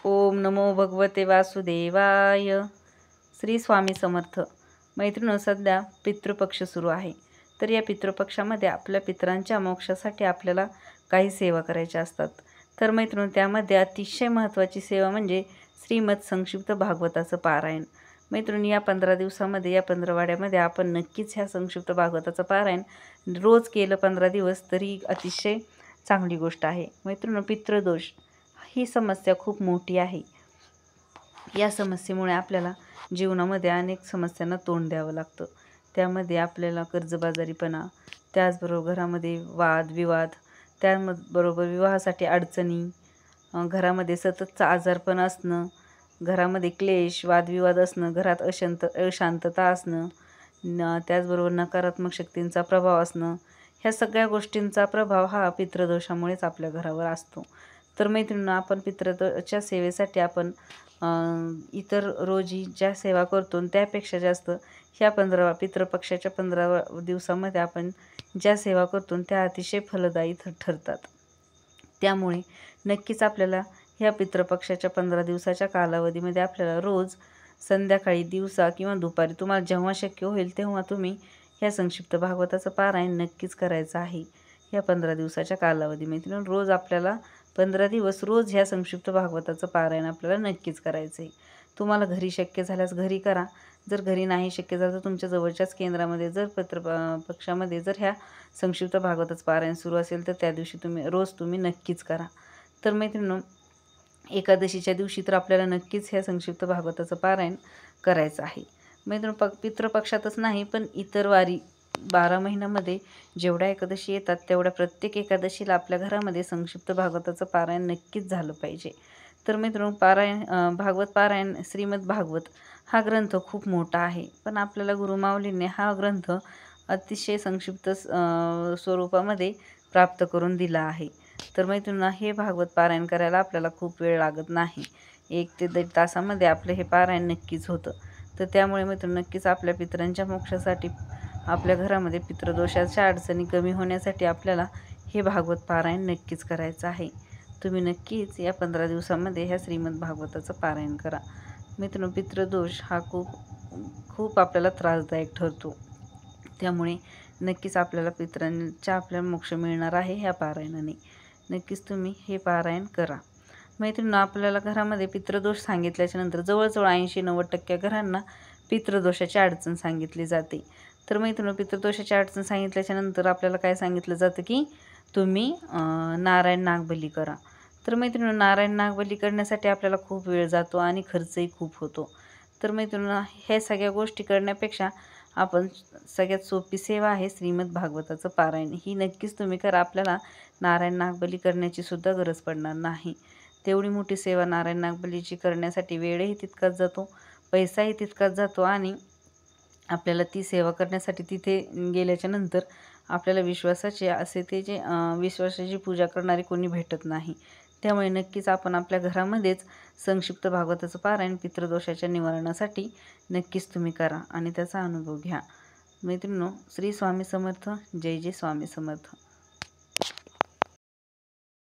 ओम नमो भगवते वासुदेवाय. श्री स्वामी समर्थ. मैत्रिणींनो, सध्या पितृपक्ष सुरू आहे. तर या पितृपक्षामध्ये आपल्या पितरांच्या मोक्षासाठी आपल्याला काही सेवा करायच्या असतात. तर मैत्रिणींनो, त्यामध्ये अतिशय महत्त्वाची सेवा म्हणजे श्रीमद संक्षिप्त भागवताचं पारायण. मैत्रिणी, या 15 दिवसामध्ये, या 15 वाड्यामध्ये आपण नक्कीच ह्या संक्षिप्त भागवताचं पारायण रोज केलं 15 दिवस तरी अतिशय चांगली गोष्ट आहे. मैत्रिणींनो, पितृदोष ही समस्या खूप मोठी आहे. या समस्येमुळे आपल्याला जीवनामध्ये अनेक समस्यांना तोंड द्यावं लागतं. त्यामध्ये आपल्याला कर्जबाजारीपणा, त्याचबरोबर घरामध्ये वादविवाद, त्याबरोबर विवाहासाठी अडचणी, घरामध्ये सततचा आजारपण असणं, घरामध्ये क्लेश वादविवाद असणं, घरात अशांतता असणं, त्याचबरोबर नकारात्मक शक्तींचा प्रभाव असणं, ह्या सगळ्या गोष्टींचा प्रभाव हा पितृदोषामुळेच आपल्या घरावर असतो. तर मैत्रिणींनो, आपण पितृच्या सेवेसाठी आपण इतर रोजी ज्या सेवा करतो त्यापेक्षा जास्त ह्या पितृपक्षाच्या 15 दिवसामध्ये आपण ज्या सेवा करतो त्या अतिशय फलदायी ठरतात. त्यामुळे नक्कीच आपल्याला ह्या पितृपक्षाच्या 15 दिवसाच्या कालावधीमध्ये आपल्याला रोज संध्याकाळी, दिवसा किंवा दुपारी तुम्हाला जेव्हा शक्य होईल तेव्हा तुम्ही ह्या संक्षिप्त भागवताचं पारायण नक्कीच करायचं आहे. ह्या 15 दिवसाच्या कालावधीमध्ये रोज आपल्याला 15 दिवस रोज ह्या संक्षिप्त भागवताचं पारायण आपल्याला नक्कीच करायचं आहे. तुम्हाला घरी शक्य झाल्यास घरी करा. जर घरी नाही शक्य झालं तर तुमच्या जवळच्याच केंद्रामध्ये जर पितृपक्षामध्ये जर ह्या संक्षिप्त भागवताचं पारायण सुरू असेल तर त्या दिवशी तुम्ही नक्कीच करा. तर मैत्रिणींनो, एकादशीच्या दिवशी तर आपल्याला नक्कीच ह्या संक्षिप्त भागवताचं पारायण करायचं आहे. मैत्रिणींनो, पितृपक्षातच नाही पण इतर वारी 12 महिन्यामध्ये जेवढ्या एकादशी येतात तेवढ्या प्रत्येक एकादशीला आपल्या घरामध्ये संक्षिप्त भागवताचं पारायण नक्कीच झालं पाहिजे. तर मित्रांनो, भागवत पारायण श्रीमद भागवत हा ग्रंथ खूप मोठा आहे, पण आपल्याला गुरुमाऊलींनी हा ग्रंथ अतिशय संक्षिप्त स्वरूपामध्ये प्राप्त करून दिला आहे. तर मैत्रिणींनो, हे भागवत पारायण करायला आपल्याला खूप वेळ लागत नाही. 1 ते 1.5 तासामध्ये आपलं हे पारायण नक्कीच होतं. तर त्यामुळे मैत्रिणींनो, नक्कीच आपल्या पितरांच्या मोक्षासाठी, आपल्या घरामध्ये पितृदोषाच्या अडचणी कमी होण्यासाठी आपल्याला हे भागवत पारायण नक्कीच करायचं आहे. तुम्ही नक्कीच या 15 दिवसामध्ये ह्या श्रीमद भागवताचं पारायण करा. मित्रांनो, पितृदोष हा खूप आपल्याला त्रासदायक ठरतो. त्यामुळे नक्कीच आपल्याला आपल्याला मोक्ष मिळणार आहे ह्या पारायणाने. नक्कीच तुम्ही हे पारायण करा. मैत्रिणींनो, आपल्याला घरामध्ये पितृदोष सांगितल्याच्या नंतर जवळजवळ 80-90% घरांना पितृदोषाची अडचण सांगितली जाते. तर मैत्रिणींनो, पितृदोषाची अडचण सांगितल्याच्या नंतर आपल्याला काय सांगितलं जातं की तुम्ही नारायण नागबली करा. तर मैत्रिणींनो, नारायण नागबली करण्यासाठी आपल्याला खूप वेळ जातो आणि खर्चही खूप होतो. तर मैत्रिणींनो, हे सगळ्या गोष्टी करण्यापेक्षा आपण सगळ्यात सोपी सेवा आहे श्रीमद भागवताचं पारायण. ही नक्कीच तुम्ही करा. आपल्याला नारायण नागबली करण्याची सुद्धा गरज पडणार नाही. तेवढी मोठी सेवा नारायण नागबलीची करण्यासाठी वेळही तितकाच जातो, पैसाही तितकाच जातो आणि आपल्याला ती सेवा करण्यासाठी तिथे गेल्याच्या नंतर आपल्याला विश्वासाची पूजा करणारी कोणी भेटत नाही. त्यामुळे नक्कीच आपण आपल्या घरामध्येच संक्षिप्त भागवताचं पारायण पितृदोषाच्या निवारणासाठी नक्कीच तुम्ही करा आणि त्याचा अनुभव घ्या. मैत्रिणींनो, श्री स्वामी समर्थ. जय जय स्वामी समर्थ.